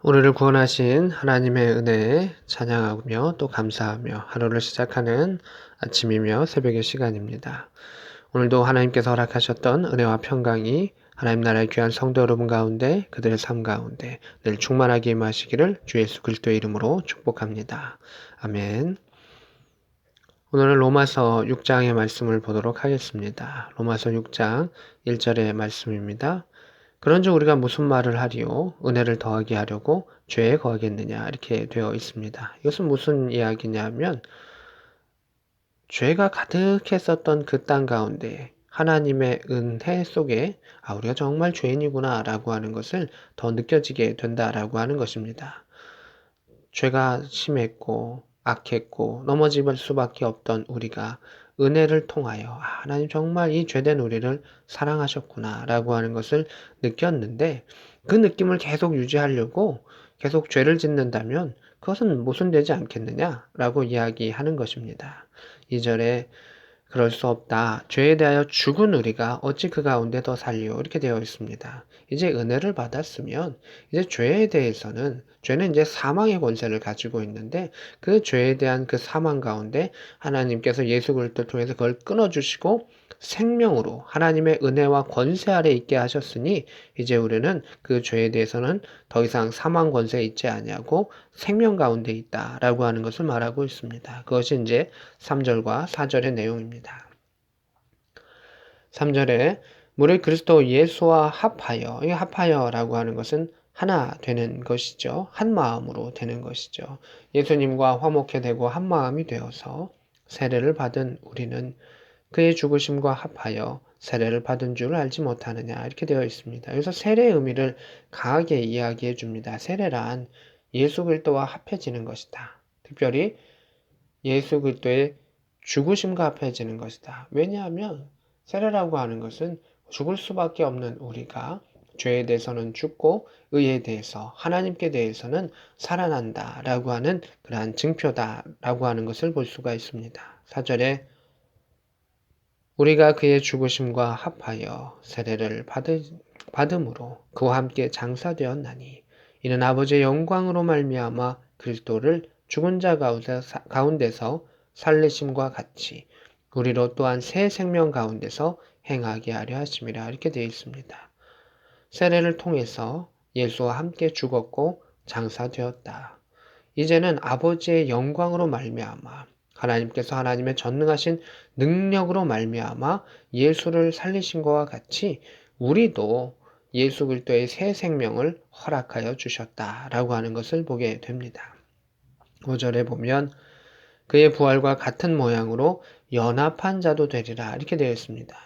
오늘을 구원하신 하나님의 은혜에 찬양하며 또 감사하며 하루를 시작하는 아침이며 새벽의 시간입니다. 오늘도 하나님께서 허락하셨던 은혜와 평강이 하나님 나라의 귀한 성도 여러분 가운데 그들의 삶 가운데 늘 충만하게 임하시기를 주 예수 그리스도의 이름으로 축복합니다. 아멘. 오늘은 로마서 6장의 말씀을 보도록 하겠습니다. 로마서 6장 1절의 말씀입니다. 그런즉 우리가 무슨 말을 하리요? 은혜를 더하게 하려고 죄에 거하겠느냐? 이렇게 되어 있습니다. 이것은 무슨 이야기냐면 죄가 가득했었던 그 땅 가운데 하나님의 은혜 속에 우리가 정말 죄인이구나 라고 하는 것을 더 느껴지게 된다라고 하는 것입니다. 죄가 심했고 악했고 넘어질 수밖에 없던 우리가 은혜를 통하여 하나님 정말 이 죄된 우리를 사랑하셨구나 라고 하는 것을 느꼈는데 그 느낌을 계속 유지하려고 계속 죄를 짓는다면 그것은 모순되지 않겠느냐 라고 이야기하는 것입니다. 2절에 그럴 수 없다. 죄에 대하여 죽은 우리가 어찌 그 가운데 더 살리오. 이렇게 되어 있습니다. 이제 은혜를 받았으면 이제 죄에 대해서는 죄는 이제 사망의 권세를 가지고 있는데 그 죄에 대한 그 사망 가운데 하나님께서 예수 그리스도를 통해서 그걸 끊어주시고 생명으로 하나님의 은혜와 권세 아래 있게 하셨으니 이제 우리는 그 죄에 대해서는 더 이상 사망 권세에 있지 아니하고 생명 가운데 있다라고 하는 것을 말하고 있습니다. 그것이 이제 3절과 4절의 내용입니다. 3절에 무릇 그리스도 예수와 합하여, 이 합하여라고 하는 것은 하나 되는 것이죠. 한 마음으로 되는 것이죠. 예수님과 화목해 되고 한 마음이 되어서 세례를 받은 우리는 그의 죽으심과 합하여 세례를 받은 줄 알지 못하느냐 이렇게 되어 있습니다. 여기서 세례의 의미를 강하게 이야기해 줍니다. 세례란 예수 그리스도와 합해지는 것이다. 특별히 예수 그리스도의 죽으심과 합해지는 것이다. 왜냐하면 세례라고 하는 것은 죽을 수밖에 없는 우리가 죄에 대해서는 죽고 의에 대해서 하나님께 대해서는 살아난다라고 하는 그러한 증표다라고 하는 것을 볼 수가 있습니다. 4절에 우리가 그의 죽으심과 합하여 세례를 받음으로 그와 함께 장사되었나니 이는 아버지의 영광으로 말미암아 그리스도를 죽은 자 가운데서 살리심과 같이 우리로 또한 새 생명 가운데서 행하게 하려 하심이라 이렇게 되어 있습니다. 세례를 통해서 예수와 함께 죽었고 장사되었다. 이제는 아버지의 영광으로 말미암아 하나님께서 하나님의 전능하신 능력으로 말미암아 예수를 살리신 것과 같이 우리도 예수 그리스도의 새 생명을 허락하여 주셨다라고 하는 것을 보게 됩니다. 5절에 보면 그의 부활과 같은 모양으로 연합한 자도 되리라 이렇게 되어 있습니다.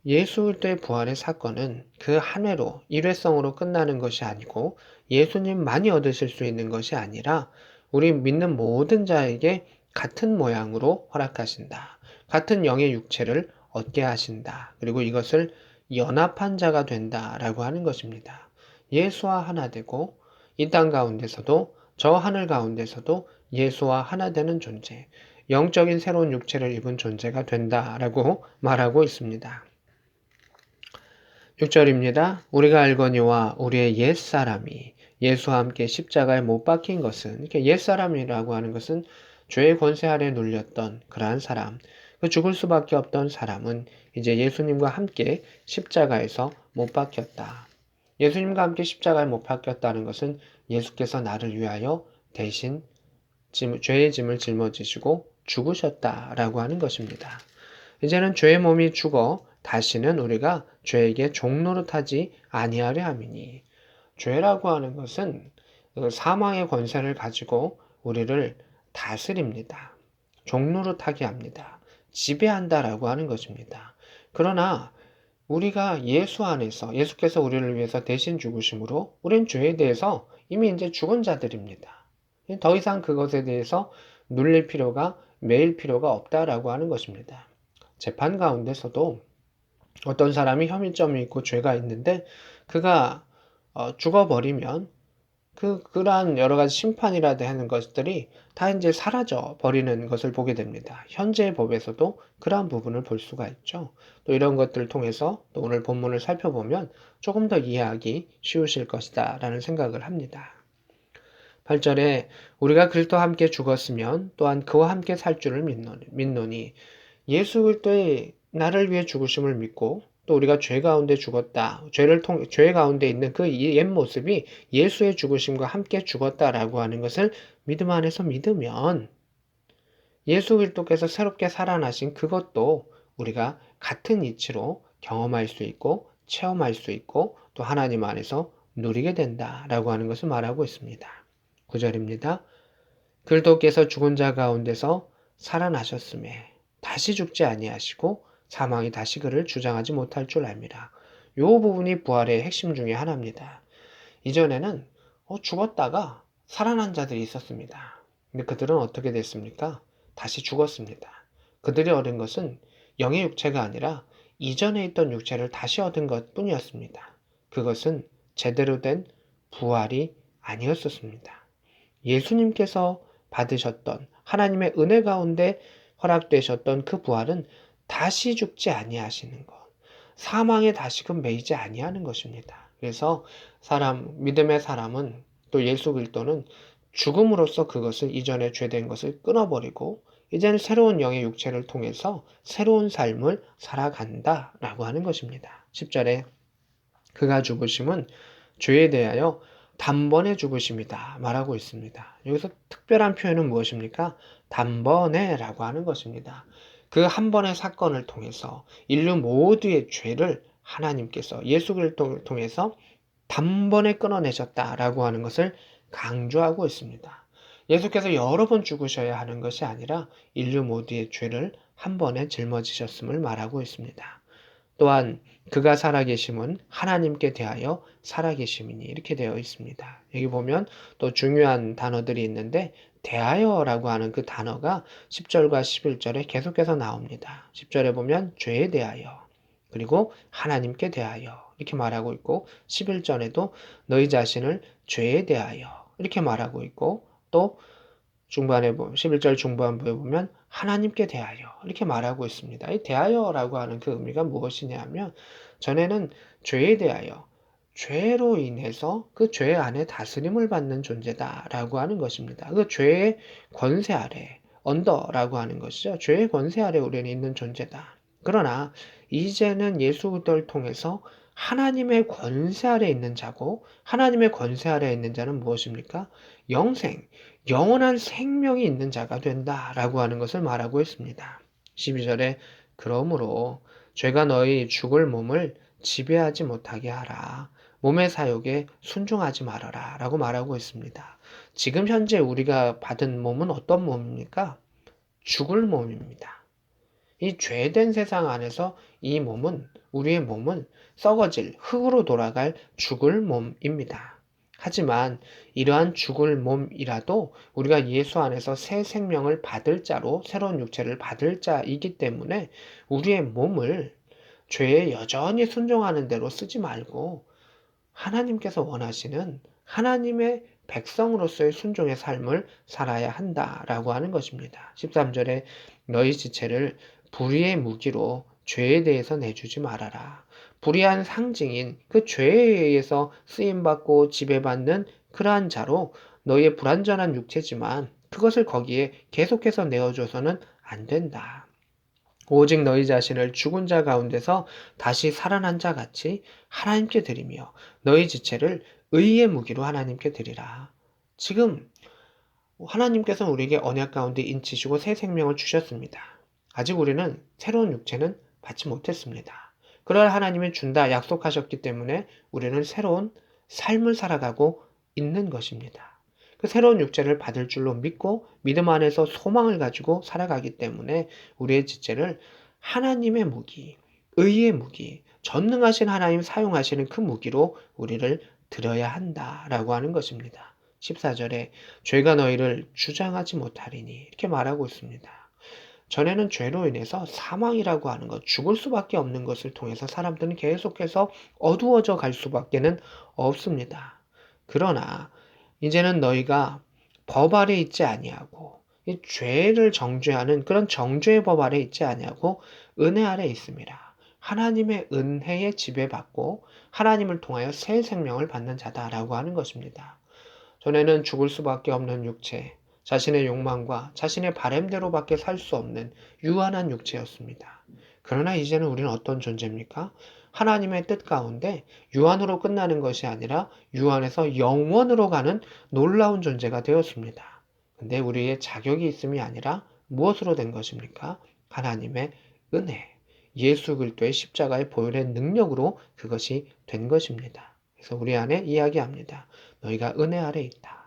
예수 그리스도의 부활의 사건은 그 한 회로 일회성으로 끝나는 것이 아니고 예수님만이 얻으실 수 있는 것이 아니라 우리 믿는 모든 자에게 같은 모양으로 허락하신다. 같은 영의 육체를 얻게 하신다. 그리고 이것을 연합한 자가 된다라고 하는 것입니다. 예수와 하나 되고 이 땅 가운데서도 저 하늘 가운데서도 예수와 하나 되는 존재, 영적인 새로운 육체를 입은 존재가 된다라고 말하고 있습니다. 6절입니다. 우리가 알거니와 우리의 옛사람이 예수와 함께 십자가에 못 박힌 것은 이렇게 옛사람이라고 하는 것은 죄의 권세 아래 눌렸던 그러한 사람, 그 죽을 수밖에 없던 사람은 이제 예수님과 함께 십자가에서 못 박혔다. 예수님과 함께 십자가에 못 박혔다는 것은 예수께서 나를 위하여 대신 죄의 짐을 짊어지시고 죽으셨다라고 하는 것입니다. 이제는 죄의 몸이 죽어 다시는 우리가 죄에게 종노릇하지 아니하려 함이니 죄라고 하는 것은 사망의 권세를 가지고 우리를 다스립니다. 종노릇하게 합니다. 지배한다라고 하는 것입니다. 그러나 우리가 예수 안에서 예수께서 우리를 위해서 대신 죽으심으로 우린 죄에 대해서 이미 이제 죽은 자들입니다. 더 이상 그것에 대해서 눌릴 필요가 매일 필요가 없다라고 하는 것입니다. 재판 가운데서도 어떤 사람이 혐의점이 있고 죄가 있는데 그가 죽어버리면 그러한 여러 가지 심판이라도 하는 것들이 다 이제 사라져 버리는 것을 보게 됩니다. 현재의 법에서도 그러한 부분을 볼 수가 있죠. 또 이런 것들을 통해서 또 오늘 본문을 살펴보면 조금 더 이해하기 쉬우실 것이다 라는 생각을 합니다. 8절에 우리가 그리스도와 함께 죽었으면 또한 그와 함께 살 줄을 믿노니 예수 그리스도의 나를 위해 죽으심을 믿고 또 우리가 죄 가운데 죽었다. 죄 가운데 있는 그 옛 모습이 예수의 죽으심과 함께 죽었다라고 하는 것을 믿음 안에서 믿으면 예수 그리스도께서 새롭게 살아나신 그것도 우리가 같은 이치로 경험할 수 있고 체험할 수 있고 또 하나님 안에서 누리게 된다라고 하는 것을 말하고 있습니다. 9절입니다. 그리스도께서 죽은 자 가운데서 살아나셨음에 다시 죽지 아니하시고 사망이 다시 그를 주장하지 못할 줄 압니다. 이 부분이 부활의 핵심 중에 하나입니다. 이전에는 죽었다가 살아난 자들이 있었습니다. 근데 그들은 어떻게 됐습니까? 다시 죽었습니다. 그들이 얻은 것은 영의 육체가 아니라 이전에 있던 육체를 다시 얻은 것 뿐이었습니다. 그것은 제대로 된 부활이 아니었었습니다. 예수님께서 받으셨던 하나님의 은혜 가운데 허락되셨던 그 부활은 다시 죽지 아니하시는 것, 사망에 다시금 매이지 아니하는 것입니다. 그래서 믿음의 사람은 또 예수 그리스도는 죽음으로써 그것을 이전에 죄된 것을 끊어버리고 이제는 새로운 영의 육체를 통해서 새로운 삶을 살아간다라고 하는 것입니다. 10절에 그가 죽으심은 죄에 대하여 단번에 죽으심이다 말하고 있습니다. 여기서 특별한 표현은 무엇입니까? 단번에라고 하는 것입니다. 그 한 번의 사건을 통해서 인류 모두의 죄를 하나님께서 예수 그리스도를 통해서 단번에 끊어내셨다라고 하는 것을 강조하고 있습니다. 예수께서 여러 번 죽으셔야 하는 것이 아니라 인류 모두의 죄를 한 번에 짊어지셨음을 말하고 있습니다. 또한 그가 살아계심은 하나님께 대하여 살아계심이니 이렇게 되어 있습니다. 여기 보면 또 중요한 단어들이 있는데 대하여라고 하는 그 단어가 10절과 11절에 계속해서 나옵니다. 10절에 보면 죄에 대하여 그리고 하나님께 대하여 이렇게 말하고 있고 11절에도 너희 자신을 죄에 대하여 이렇게 말하고 있고 또 11절 중반부에 보면 하나님께 대하여 이렇게 말하고 있습니다. 이 대하여라고 하는 그 의미가 무엇이냐 하면 전에는 죄에 대하여 죄로 인해서 그 죄 안에 다스림을 받는 존재다라고 하는 것입니다. 그 죄의 권세 아래 언더라고 하는 것이죠. 죄의 권세 아래 우리는 있는 존재다. 그러나 이제는 예수 그리스도를 통해서 하나님의 권세 아래 있는 자고 하나님의 권세 아래 있는 자는 무엇입니까? 영생, 영원한 생명이 있는 자가 된다라고 하는 것을 말하고 있습니다. 12절에 그러므로 죄가 너희 죽을 몸을 지배하지 못하게 하라. 몸의 사욕에 순종하지 말아라 라고 말하고 있습니다. 지금 현재 우리가 받은 몸은 어떤 몸입니까? 죽을 몸입니다. 이 죄된 세상 안에서 우리의 몸은 썩어질 흙으로 돌아갈 죽을 몸입니다. 하지만 이러한 죽을 몸이라도 우리가 예수 안에서 새 생명을 받을 자로 새로운 육체를 받을 자이기 때문에 우리의 몸을 죄에 여전히 순종하는 대로 쓰지 말고 하나님께서 원하시는 하나님의 백성으로서의 순종의 삶을 살아야 한다라고 하는 것입니다. 13절에 너희 지체를 불의의 무기로 죄에 대해서 내주지 말아라. 불의한 상징인 그 죄에 의해서 쓰임받고 지배받는 그러한 자로 너희의 불완전한 육체지만 그것을 거기에 계속해서 내어줘서는 안 된다. 오직 너희 자신을 죽은 자 가운데서 다시 살아난 자 같이 하나님께 드리며 너희 지체를 의의 무기로 하나님께 드리라. 지금 하나님께서 우리에게 언약 가운데 인치시고 새 생명을 주셨습니다. 아직 우리는 새로운 육체는 받지 못했습니다. 그럴 하나님이 준다 약속하셨기 때문에 우리는 새로운 삶을 살아가고 있는 것입니다. 그 새로운 육체를 받을 줄로 믿고 믿음 안에서 소망을 가지고 살아가기 때문에 우리의 지체를 하나님의 무기, 의의 무기, 전능하신 하나님 사용하시는 그 무기로 우리를 드려야 한다라고 하는 것입니다. 14절에 죄가 너희를 주장하지 못하리니 이렇게 말하고 있습니다. 전에는 죄로 인해서 사망이라고 하는 것, 죽을 수밖에 없는 것을 통해서 사람들은 계속해서 어두워져 갈 수밖에는 없습니다. 그러나 이제는 너희가 법 아래 있지 아니하고 이 죄를 정죄하는 그런 정죄의 법 아래 있지 아니하고 은혜 아래 있습니다. 하나님의 은혜에 지배받고 하나님을 통하여 새 생명을 받는 자다라고 하는 것입니다. 전에는 죽을 수밖에 없는 육체, 자신의 욕망과 자신의 바램대로밖에 살 수 없는 유한한 육체였습니다. 그러나 이제는 우리는 어떤 존재입니까? 하나님의 뜻 가운데 유한으로 끝나는 것이 아니라 유한에서 영원으로 가는 놀라운 존재가 되었습니다. 근데 우리의 자격이 있음이 아니라 무엇으로 된 것입니까? 하나님의 은혜, 예수 그리스도의 십자가의 보혈의 능력으로 그것이 된 것입니다. 그래서 우리 안에 이야기합니다. 너희가 은혜 아래 있다.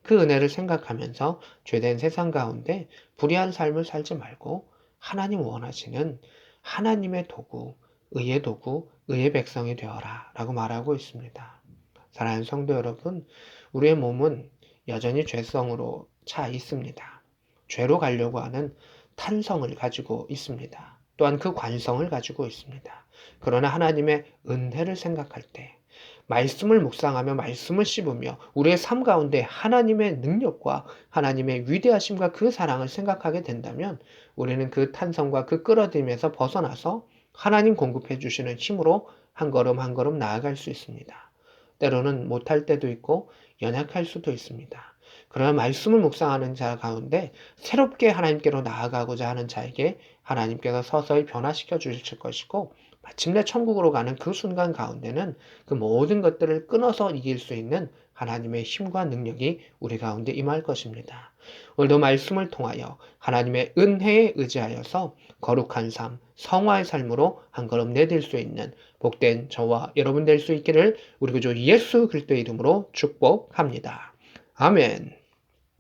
그 은혜를 생각하면서 죄된 세상 가운데 불의한 삶을 살지 말고 하나님 원하시는 하나님의 도구, 의의 도구, 의의 백성이 되어라 라고 말하고 있습니다. 사랑하는 성도 여러분, 우리의 몸은 여전히 죄성으로 차 있습니다. 죄로 가려고 하는 탄성을 가지고 있습니다. 또한 그 관성을 가지고 있습니다. 그러나 하나님의 은혜를 생각할 때 말씀을 묵상하며 말씀을 씹으며 우리의 삶 가운데 하나님의 능력과 하나님의 위대하심과 그 사랑을 생각하게 된다면 우리는 그 탄성과 그 끌어들임에서 벗어나서 하나님 공급해 주시는 힘으로 한 걸음 한 걸음 나아갈 수 있습니다. 때로는 못할 때도 있고 연약할 수도 있습니다. 그러나 말씀을 묵상하는 자 가운데 새롭게 하나님께로 나아가고자 하는 자에게 하나님께서 서서히 변화시켜 주실 것이고 마침내 천국으로 가는 그 순간 가운데는 그 모든 것들을 끊어서 이길 수 있는 하나님의 힘과 능력이 우리 가운데 임할 것입니다. 오늘도 말씀을 통하여 하나님의 은혜에 의지하여서 거룩한 삶, 성화의 삶으로 한 걸음 내딜 수 있는 복된 저와 여러분 될 수 있기를 우리 구주 예수 그리스도의 이름으로 축복합니다. 아멘.